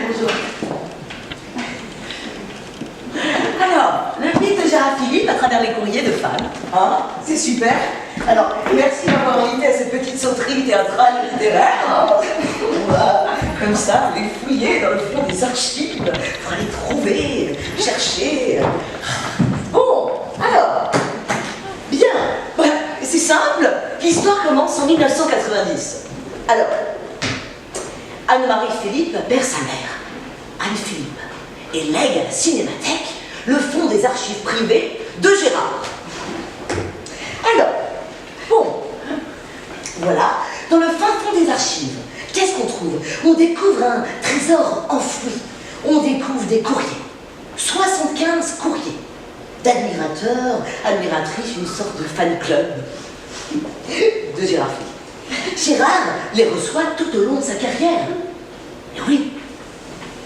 Bonjour. Alors, le mythe de Gérard Philippe à travers les courriers de fans. Hein, c'est super. Alors, merci de m'avoir invité à cette petite sauterie théâtrale et littéraire. Hein. Voilà. Comme ça, vous les fouiller dans le fond des archives pour aller trouver, chercher. Bon, alors, bien. C'est simple, l'histoire commence en 1990. Alors, Anne-Marie Philippe perd sa mère, Anne Philippe, et lègue à la Cinémathèque le fonds des archives privées de Gérard. Alors, bon, voilà, dans le fin fond des archives, qu'est-ce qu'on trouve? On découvre un trésor enfoui. On découvre des courriers, 75 courriers, d'admirateurs, admiratrices, une sorte de fan club de Gérard Philippe. Gérard les reçoit tout au long de sa carrière. Et oui.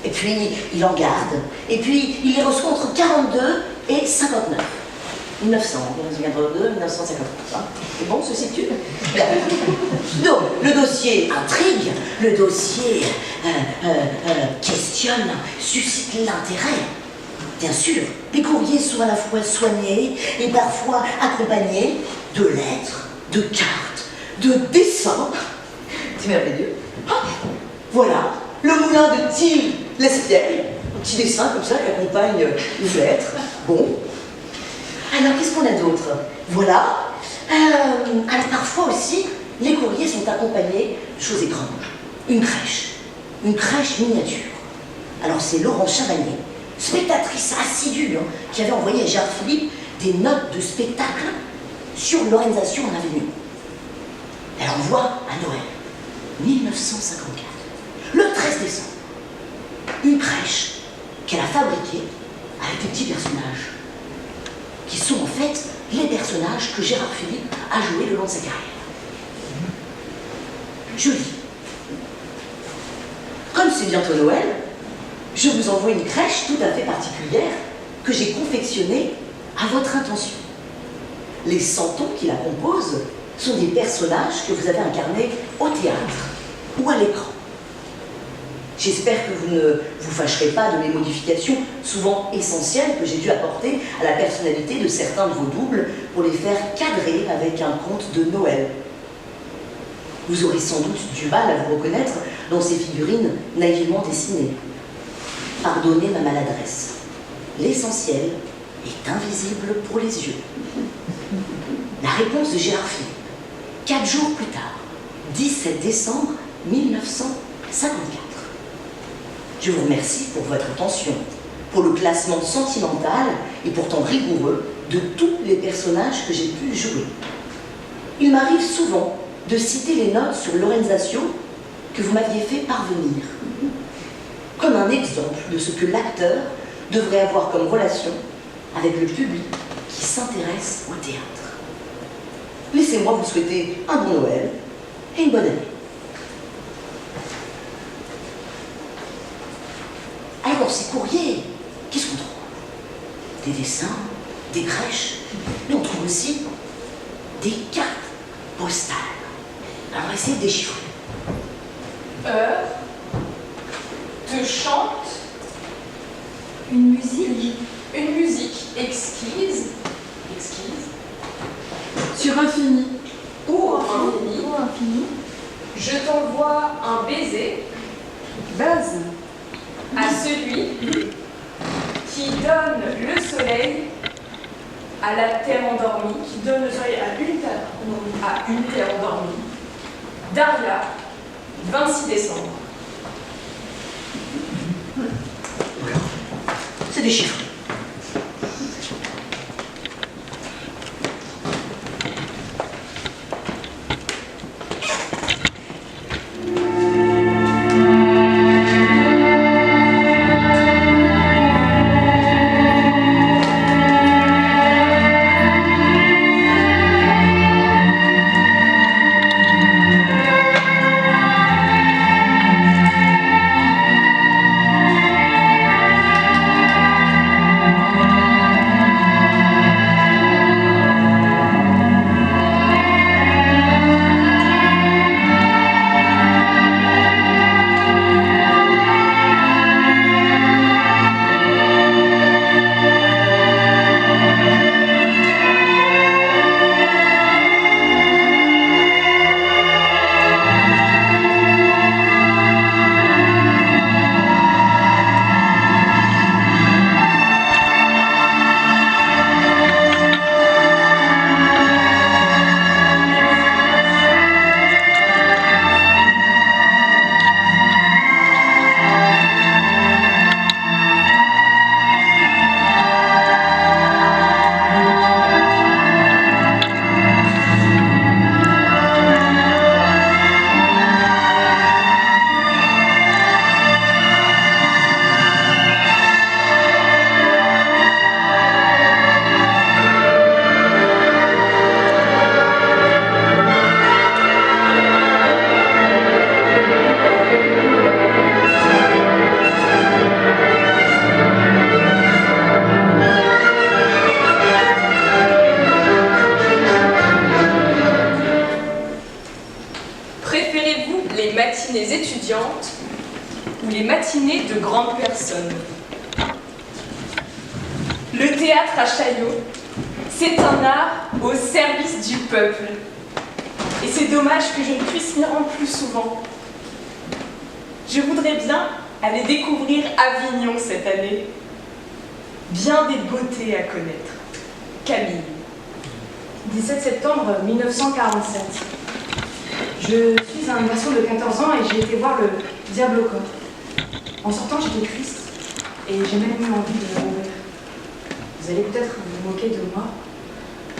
Et puis, il en garde. Et puis, il les reçoit entre 42 et 59. 1900, 1952, 1959. Hein. C'est bon, se situe. Donc, le dossier intrigue, le dossier questionne, suscite l'intérêt. Bien sûr, les courriers sont à la fois soignés et parfois accompagnés de lettres, de cartes, de dessins. C'est merveilleux. Ah, voilà, le moulin de Thiel l'Espiègle, un petit dessin comme ça qui accompagne une lettre. Bon. Alors, qu'est-ce qu'on a d'autre? Voilà. Alors, parfois aussi, les courriers sont accompagnés de choses étranges. Une crèche miniature. Alors, c'est Laurent Chavagnier, spectatrice assidue, hein, qui avait envoyé à Gérard Philippe des notes de spectacle sur l'organisation en avenue. Elle envoie à Noël, 1954, le 13 décembre, une crèche qu'elle a fabriquée avec des petits personnages, qui sont en fait les personnages que Gérard Philippe a joués le long de sa carrière. Je lis. Comme c'est bientôt Noël, je vous envoie une crèche tout à fait particulière que j'ai confectionnée à votre intention. Les santons qui la composent sont des personnages que vous avez incarnés au théâtre ou à l'écran. J'espère que vous ne vous fâcherez pas de mes modifications, souvent essentielles, que j'ai dû apporter à la personnalité de certains de vos doubles pour les faire cadrer avec un conte de Noël. Vous aurez sans doute du mal à vous reconnaître dans ces figurines naïvement dessinées. Pardonnez ma maladresse. L'essentiel est invisible pour les yeux. La réponse de Gérard Philippe, 4 jours plus tard, 17 décembre 1954. Je vous remercie pour votre attention, pour le classement sentimental et pourtant rigoureux de tous les personnages que j'ai pu jouer. Il m'arrive souvent de citer les notes sur l'organisation que vous m'aviez fait parvenir, comme un exemple de ce que l'acteur devrait avoir comme relation avec le public qui s'intéresse au théâtre. Laissez-moi vous souhaiter un bon Noël et une bonne année. Alors, ces courriers, qu'est-ce qu'on trouve? Des dessins, des crèches, mais on trouve aussi des cartes postales. Alors, on va essayer de déchiffrer. Heure, te chante Une musique une musique exquise, sur infini. ou infinie. Ou infini. Je t'envoie un baiser Base. à celui qui donne le soleil à la terre endormie, qui donne le soleil à une terre endormie. Daria, 26 décembre. des chiffres. matinées étudiantes ou les matinées de grandes personnes. Le théâtre à Chaillot, c'est un art au service du peuple. Et c'est dommage que je ne puisse m'y rendre plus souvent. Je voudrais bien aller découvrir Avignon cette année. Bien des beautés à connaître. Camille. 17 septembre 1947. Je suis un garçon de 14 ans et j'ai été voir le Diable au corps. En sortant, j'étais triste et j'ai même eu envie de mourir. Vous allez peut-être vous moquer de moi.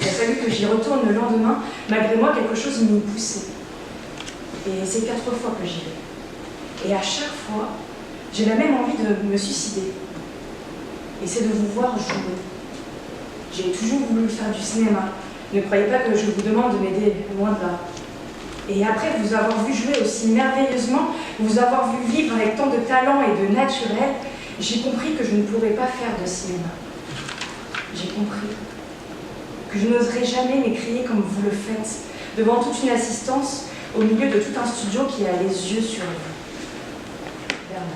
Il a fallu que j'y retourne le lendemain. Malgré moi, quelque chose m'y poussait. Et c'est 4 fois que j'y vais. Et à chaque fois, j'ai la même envie de me suicider. Et c'est de vous voir jouer. J'ai toujours voulu faire du cinéma. Ne croyez pas que je vous demande de m'aider, loin de là. Et après vous avoir vu jouer aussi merveilleusement, vous avoir vu vivre avec tant de talent et de naturel, j'ai compris que je ne pourrais pas faire de cinéma. J'ai compris que je n'oserais jamais m'écrier comme vous le faites, devant toute une assistance, au milieu de tout un studio qui a les yeux sur vous. Bernard.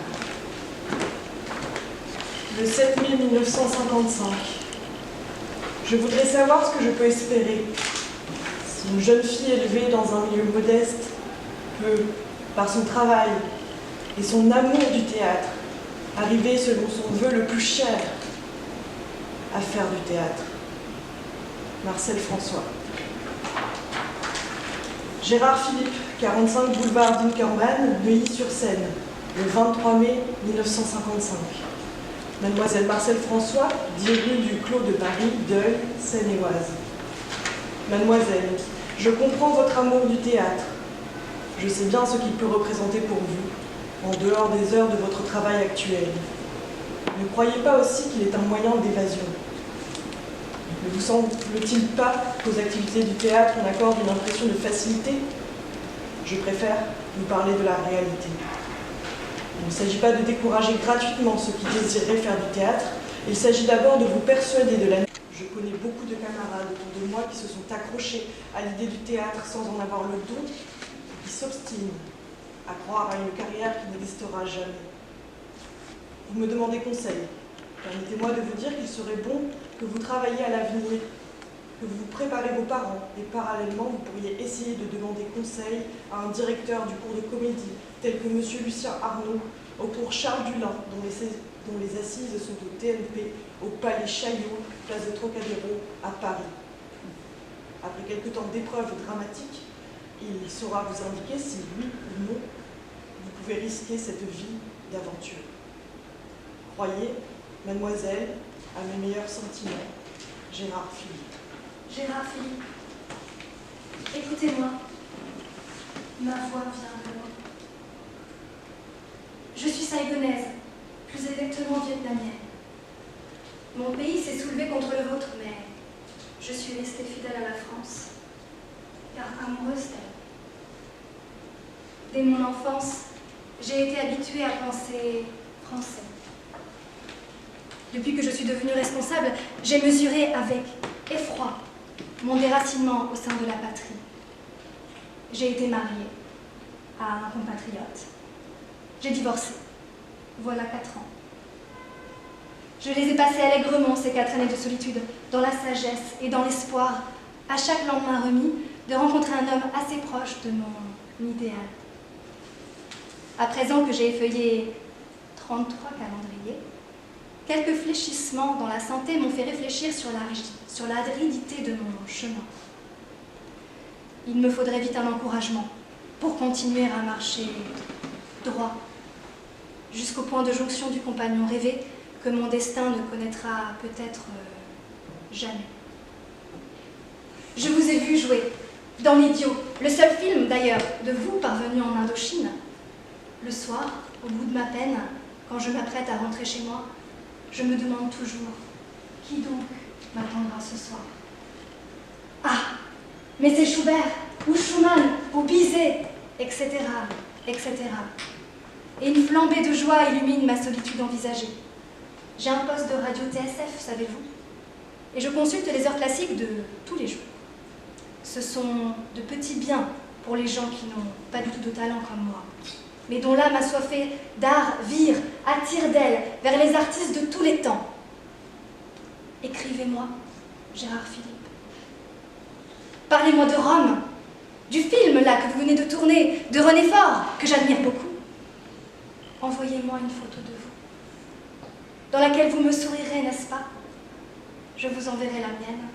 Le 7 mai 1955. Je voudrais savoir ce que je peux espérer. Si une jeune fille élevée dans un milieu modeste peut, par son travail et son amour du théâtre, arriver selon son vœu le plus cher à faire du théâtre. Marcel François. Gérard Philippe, 45 boulevard d'Inkermann, Neuilly-sur-Seine, le 23 mai 1955. Mademoiselle Marcel François, 10 rue du Clos de Paris, Deuil, Seine-et-Oise. Mademoiselle, je comprends votre amour du théâtre. Je sais bien ce qu'il peut représenter pour vous, en dehors des heures de votre travail actuel. Ne croyez pas aussi qu'il est un moyen d'évasion. Ne vous semble-t-il pas qu'aux activités du théâtre on accorde une impression de facilité? Je préfère vous parler de la réalité. Il ne s'agit pas de décourager gratuitement ceux qui désireraient faire du théâtre. Il s'agit d'abord de vous persuader de la... Je connais beaucoup de camarades autour de moi qui se sont accrochés à l'idée du théâtre sans en avoir le don, et qui s'obstinent à croire à une carrière qui n'existera jamais. Vous me demandez conseil. Permettez-moi de vous dire qu'il serait bon que vous travailliez à l'avenir, que vous préparez vos parents, et parallèlement, vous pourriez essayer de demander conseil à un directeur du cours de comédie, tel que M. Lucien Arnaud, au cours Charles Dulin, dont les assises sont au TNP, au Palais Chaillot, place de Trocadéro, à Paris. Après quelques temps d'épreuves dramatiques, il saura vous indiquer si, oui ou non, vous pouvez risquer cette vie d'aventure. Croyez Mademoiselle, à mes meilleurs sentiments, Gérard Philippe. Gérard Philippe, écoutez-moi. Ma voix vient de loin. Je suis saïgonaise, plus exactement vietnamienne. Mon pays s'est soulevé contre le vôtre, mais je suis restée fidèle à la France, car amoureuse d'elle. Dès mon enfance, j'ai été habituée à penser français. Depuis que je suis devenue responsable, j'ai mesuré avec effroi mon déracinement au sein de la patrie. J'ai été mariée à un compatriote. J'ai divorcé. Voilà 4 ans. Je les ai passés allègrement, ces 4 années de solitude, dans la sagesse et dans l'espoir, à chaque lendemain remis, de rencontrer un homme assez proche de mon idéal. À présent que j'ai effeuillé 33 calendriers, quelques fléchissements dans la santé m'ont fait réfléchir sur la aridité de mon chemin. Il me faudrait vite un encouragement pour continuer à marcher droit, jusqu'au point de jonction du compagnon rêvé que mon destin ne connaîtra peut-être jamais. Je vous ai vu jouer dans l'Idiot, le seul film d'ailleurs de vous parvenu en Indochine. Le soir, au bout de ma peine, quand je m'apprête à rentrer chez moi, je me demande toujours qui donc m'attendra ce soir. Ah, mais c'est Schubert, ou Schumann, ou Bizet, etc., etc. Et une flambée de joie illumine ma solitude envisagée. J'ai un poste de radio TSF, savez-vous, et je consulte les heures classiques de tous les jours. Ce sont de petits biens pour les gens qui n'ont pas du tout de talent comme moi, mais dont l'âme assoiffée d'art vire, attire d'elle vers les artistes de tous les temps. Écrivez-moi, Gérard Philippe. Parlez-moi de Rome, du film là que vous venez de tourner, de René Faure, que j'admire beaucoup. Envoyez-moi une photo de vous, dans laquelle vous me sourirez, n'est-ce pas? Je vous enverrai la mienne.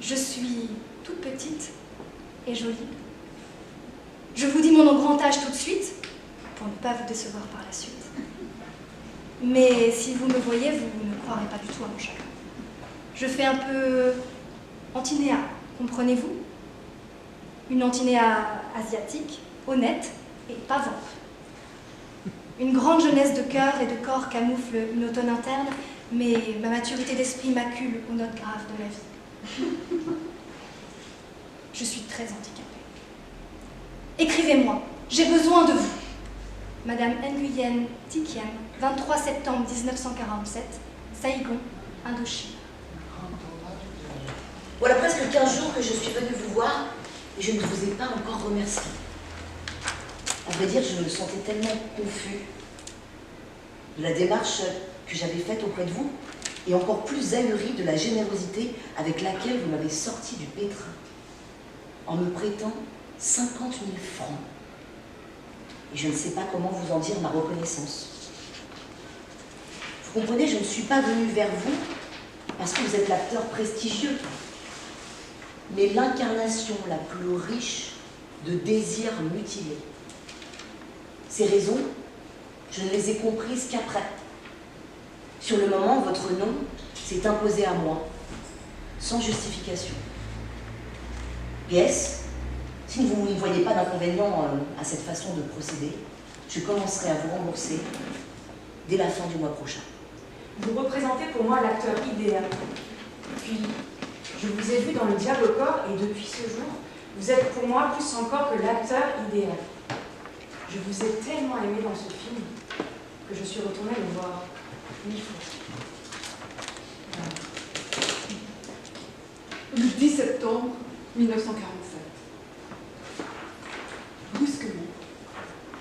Je suis toute petite et jolie. Je vous dis mon grand âge tout de suite, pour ne pas vous décevoir par la suite. Mais si vous me voyez, vous ne croirez pas du tout à mon chagrin. Je fais un peu Antinéa, comprenez-vous? Une Antinéa asiatique, honnête et pas vampe. Une grande jeunesse de cœur et de corps camoufle une automne interne, mais ma maturité d'esprit macule aux notes graves de la vie. Je suis très handicapée. Écrivez-moi, j'ai besoin de vous. Madame Nguyen Thi Kiem, 23 septembre 1947, Saïgon, Indochine. Voilà presque 15 jours que je suis venue vous voir et je ne vous ai pas encore remercié. À vrai dire, je me sentais tellement confus de la démarche que j'avais faite auprès de vous et encore plus ahuri de la générosité avec laquelle vous m'avez sorti du pétrin en me prêtant 50 000 francs. Et je ne sais pas comment vous en dire ma reconnaissance. Vous comprenez, je ne suis pas venue vers vous parce que vous êtes l'acteur prestigieux, mais l'incarnation la plus riche de désirs mutilés. Ces raisons, je ne les ai comprises qu'après. Sur le moment, votre nom s'est imposé à moi, sans justification. PS, si vous ne voyez pas d'inconvénient à cette façon de procéder, je commencerai à vous rembourser dès la fin du mois prochain. Vous représentez pour moi l'acteur idéal. Puis, je vous ai vu dans Le Diable au corps et depuis ce jour, vous êtes pour moi plus encore que l'acteur idéal. Je vous ai tellement aimé dans ce film que je suis retournée le voir 1000 fois. Le 10 septembre 1947. Brusquement,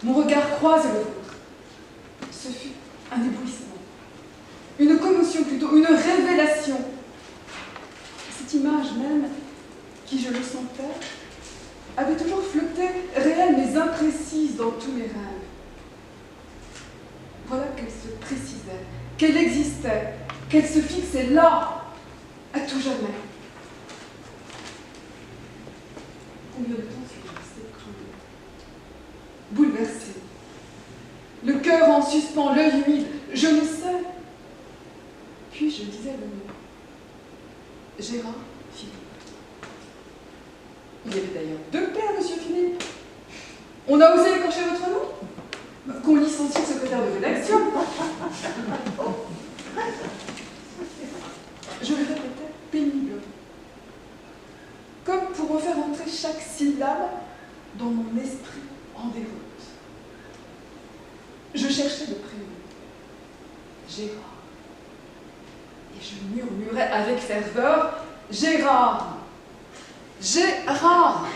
mon regard croise le vôtre. Ce fut un éblouissement, une commotion plutôt, une révélation. Cette image même, qui je le sentais, avait toujours flotté, réelle mais imprécise dans tous mes rêves. Voilà qu'elle se précisait, qu'elle existait, qu'elle se fixait là, à tout jamais. Combien de temps suis-je restée crevée, bouleversée, le cœur en suspens, l'œil humide, je ne sais, je disais le nom. Gérard Philippe. Il y avait d'ailleurs 2 P à Monsieur Philippe. On a osé écorcher votre nom? Qu'on licencie le secrétaire de rédaction. Je le répétais péniblement, comme pour refaire entrer chaque syllabe dans mon esprit en déroute. Je cherchais le prénom. Gérard. Et je murmurais avec ferveur, Gérard. Gérard.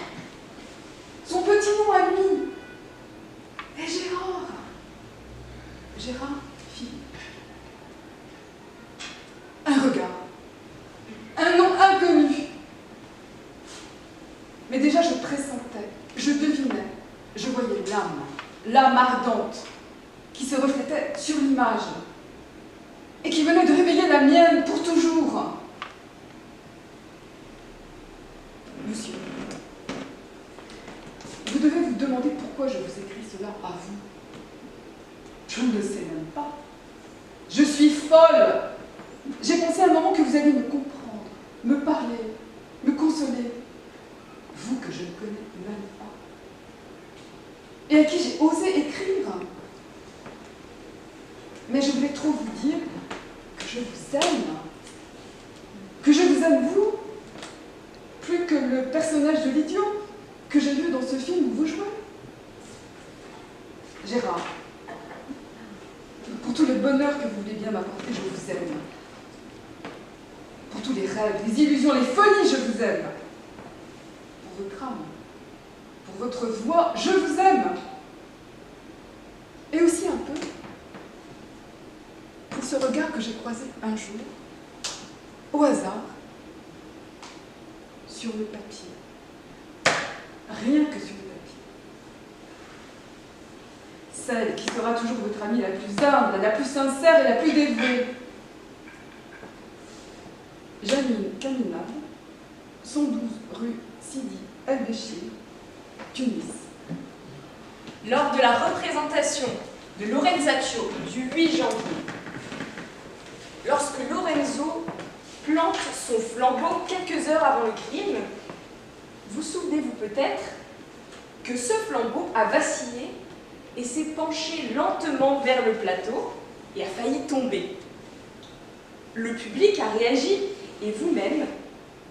Son petit nom à lui. Et Gérard. Gérard Philippe. Un regard. Un nom inconnu. Mais déjà je pressentais, je devinais, je voyais l'âme ardente, qui se reflétait sur l'image, et qui venait de réveiller la mienne pour toujours. Monsieur, vous devez vous demander pourquoi je vous écris cela à vous. Je ne le sais même pas. Je suis folle. J'ai pensé un moment que vous alliez me comprendre, me parler, me consoler. Vous que je ne connais même pas. Et à qui j'ai osé écrire. Mais je voulais trop vous dire que je vous aime. Que je vous aime vous. Plus que le personnage de l'idiot que j'ai vu dans ce film où vous jouez. Gérard, pour tout le bonheur que vous voulez bien m'apporter, je vous aime. Pour tous les rêves, les illusions, les folies, je vous aime. Pour votre âme, pour votre voix, je vous aime. Et aussi un peu pour ce regard que j'ai croisé un jour, au hasard, sur le papier. Rien que sur le papier. Celle qui sera toujours votre amie la plus humble, la plus sincère et la plus dévouée. Janine Caminade, 112 rue Sidi El-Béchir, Tunis. Lors de la représentation de Lorenzaccio du 8 janvier, lorsque Lorenzo plante son flambeau quelques heures avant le crime, vous souvenez-vous peut-être que ce flambeau a vacillé et s'est penché lentement vers le plateau et a failli tomber. Le public a réagi et vous-même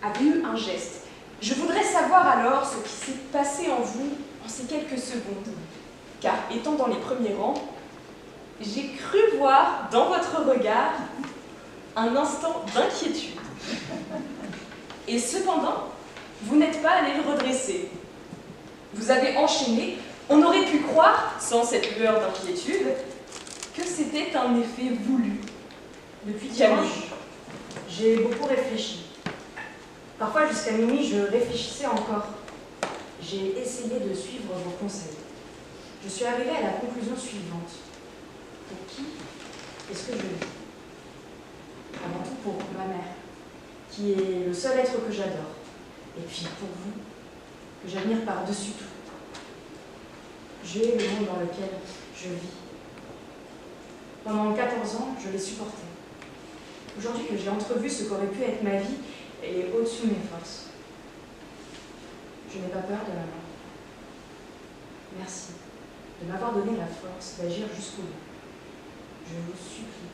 avez eu un geste. Je voudrais savoir alors ce qui s'est passé en vous en ces quelques secondes, car étant dans les premiers rangs, j'ai cru voir dans votre regard un instant d'inquiétude. Et cependant, vous n'êtes pas allé le redresser. Vous avez enchaîné. On aurait pu croire, sans cette lueur d'inquiétude, que c'était un effet voulu. Depuis dimanche, j'ai beaucoup réfléchi. Parfois, jusqu'à minuit, je réfléchissais encore. J'ai essayé de suivre vos conseils. Je suis arrivée à la conclusion suivante. Pour qui est-ce que je vis? Avant tout pour ma mère, qui est le seul être que j'adore. Et puis pour vous, que j'admire par-dessus tout. J'ai le monde dans lequel je vis. Pendant 14 ans, je l'ai supporté. Aujourd'hui que j'ai entrevu ce qu'aurait pu être ma vie et au-dessus de mes forces. Je n'ai pas peur de la mort. Merci de m'avoir donné la force d'agir jusqu'au bout. Je vous supplie,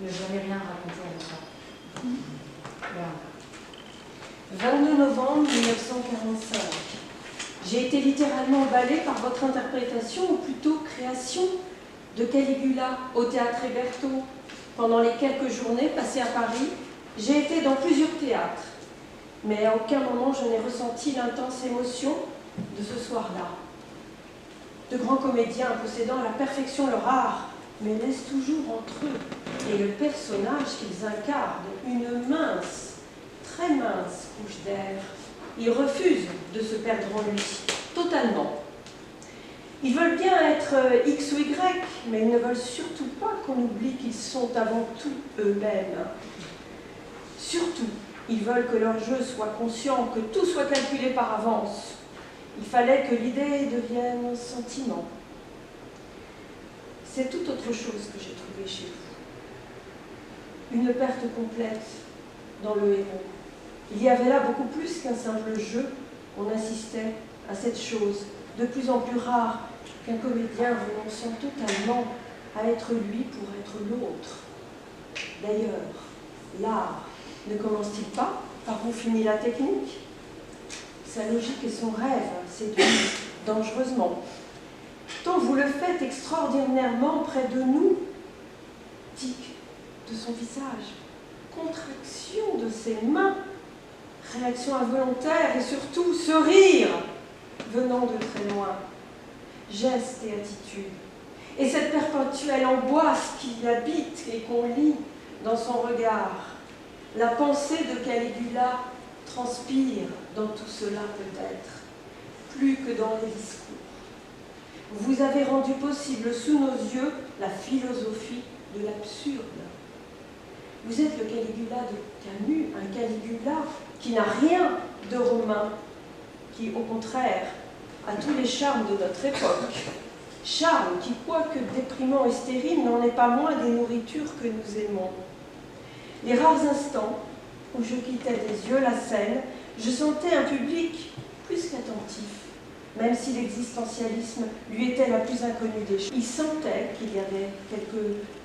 ne jamais rien raconter à votre âme. 22 novembre 1945. J'ai été littéralement emballée par votre interprétation, ou plutôt création, de Caligula au théâtre Hébertot. Pendant les quelques journées passées à Paris, j'ai été dans plusieurs théâtres, mais à aucun moment je n'ai ressenti l'intense émotion de ce soir-là. De grands comédiens possédant à la perfection leur art, mais laissent toujours entre eux et le personnage qu'ils incarnent une mince, très mince couche d'air. Ils refusent de se perdre en lui, totalement. Ils veulent bien être X ou Y, mais ils ne veulent surtout pas qu'on oublie qu'ils sont avant tout eux-mêmes. Surtout, ils veulent que leur jeu soit conscient, que tout soit calculé par avance. Il fallait que l'idée devienne sentiment. C'est tout autre chose que j'ai trouvé chez une perte complète dans le héros. Il y avait là beaucoup plus qu'un simple jeu. On assistait à cette chose de plus en plus rare qu'un comédien renonçant totalement à être lui pour être l'autre. D'ailleurs, l'art ne commence-t-il pas par où finit la technique? Sa logique et son rêve séduisent dangereusement. Tant vous le faites extraordinairement près de nous. Tic de son visage, contraction de ses mains, réaction involontaire et surtout ce rire venant de très loin, gestes et attitudes. Et cette perpétuelle angoisse qui habite et qu'on lit dans son regard. La pensée de Caligula transpire dans tout cela peut-être, plus que dans les discours. Vous avez rendu possible sous nos yeux la philosophie de l'absurde. Vous êtes le Caligula de Camus, un Caligula qui n'a rien de romain, qui au contraire a tous les charmes de notre époque. Charme qui, quoique déprimant et stérile, n'en est pas moins des nourritures que nous aimons. Les rares instants où je quittais des yeux la scène, je sentais un public plus qu'attentif, même si l'existentialisme lui était la plus inconnue des choses. Il sentait qu'il y avait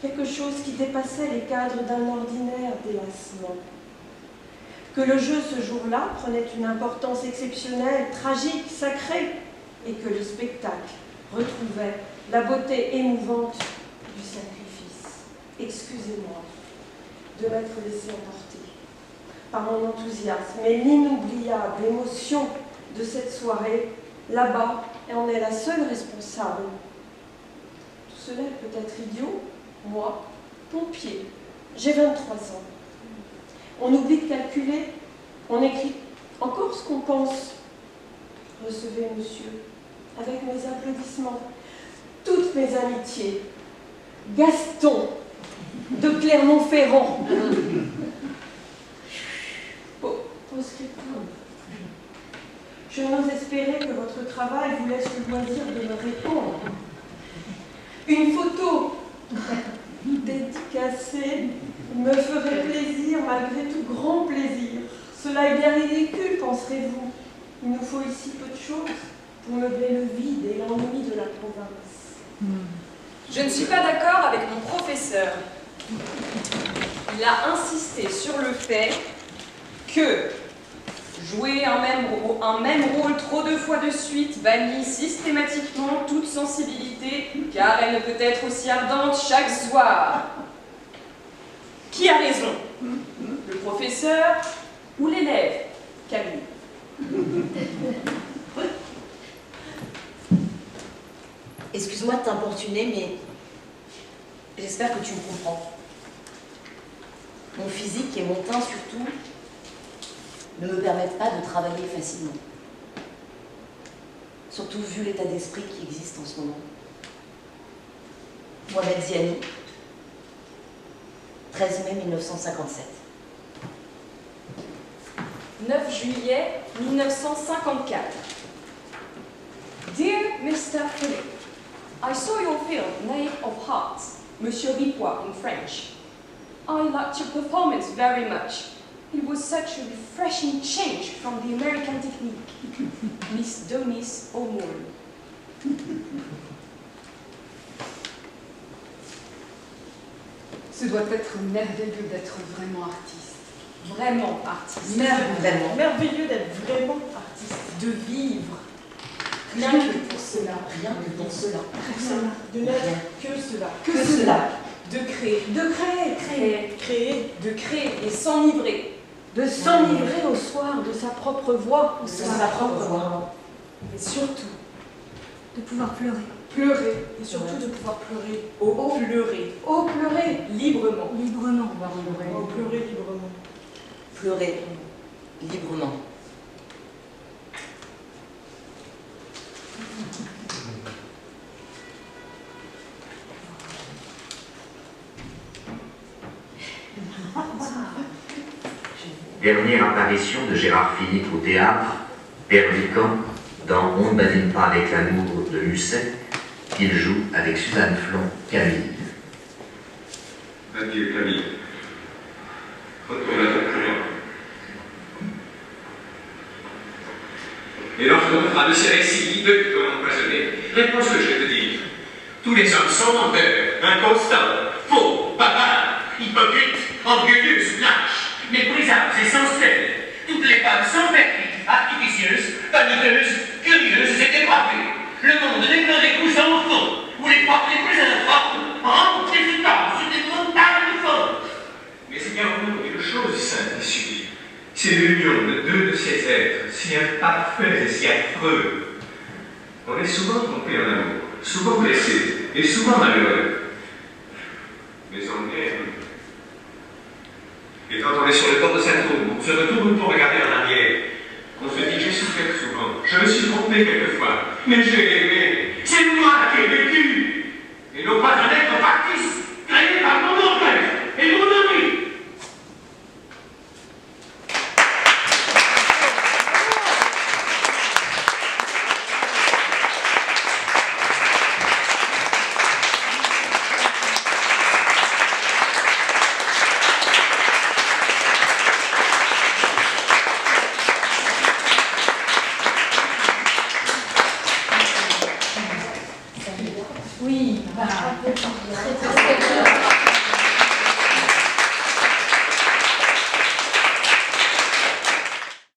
quelque chose qui dépassait les cadres d'un ordinaire délassement. Que le jeu ce jour-là prenait une importance exceptionnelle, tragique, sacrée, et que le spectacle retrouvait la beauté émouvante du sacrifice. Excusez-moi de m'être laissé emporter par mon enthousiasme, mais l'inoubliable émotion de cette soirée, là-bas, en est la seule responsable. Tout cela est peut-être idiot, moi, pompier, j'ai 23 ans. On oublie de calculer, on écrit encore ce qu'on pense. Recevez, monsieur, avec mes applaudissements, toutes mes amitiés. Gaston de Clermont-Ferrand. Postscriptum. Je n'ose espérer que votre travail vous laisse le loisir de me répondre. Une photo dédicacée me ferait plaisir, malgré tout grand plaisir. Cela est bien ridicule, penserez-vous. Il nous faut ici peu de choses pour meubler le vide et l'ennui de la province. Je ne suis pas d'accord avec mon professeur. Il a insisté sur le fait que jouer un même rôle trop de fois de suite bannit systématiquement toute sensibilité, car elle ne peut être aussi ardente chaque soir. Qui a raison? Le professeur ou l'élève? Camille. Excuse-moi de t'importuner, mais j'espère que tu me comprends. Mon physique et mon teint surtout ne me permettent pas de travailler facilement. Surtout vu l'état d'esprit qui existe en ce moment. Mohamed Ziani, 13 mai 1957. 9 juillet 1954. Dear Mr. Philip, I saw your film, Knave of Hearts, Monsieur Ripois in French. I liked your performance very much. It was such a refreshing change from the American technique. Miss Donis O'Moore. Ce doit être merveilleux d'être vraiment artiste. Vraiment artiste. Vraiment. Merveilleux d'être vraiment artiste. De vivre. Rien que pour cela. Rien que pour cela. De n'être que cela. Que cela. De créer. De créer. Créer. De créer et s'enivrer. De s'enivrer au soir de sa propre voix. De sa propre voix. Et surtout, De pouvoir pleurer. pleurer. Et surtout de pouvoir pleurer. Pleurer. Oh, pleurer. Librement. Librement. Pleurer librement. Pleurer librement. Dernière apparition de Gérard Philippe au théâtre, Père Vican, dans On ne badine pas avec l'amour de Musset. Il joue avec Suzanne Flon, Camille. Adieu Camille. Retourne à ton client. Et lorsqu'on fera de ces récits hideux qui t'ont empoisonné, réponds ce que je vais te dire. Tous les hommes sont menteurs, inconstants, faux, bavards, hypocrites, orgueilleux, lâches, méprisables et sensuels. Toutes les femmes sont perfides, artificieuses, vaniteuses, curieuses et dépravées. Le monde n'est que des coussins au fond, où les portes les plus informes rentrent efficaces sur des montagnes de force. Mais il y a en nous une chose sainte et sublime. C'est l'union de deux de ces êtres, si imparfaits et si affreux. On est souvent trompé en amour, souvent blessé et souvent malheureux. Mais en guerre. Et quand on est sur le port de Saint-Ouen, on se retourne pour regarder en arrière. On se dit, j'ai souffert souvent, je me suis trompé quelquefois, mais j'ai aimé. C'est moi qui ai vécu. Et non pas un être factice, créé par mon orgueil et mon envie. Oui, voilà.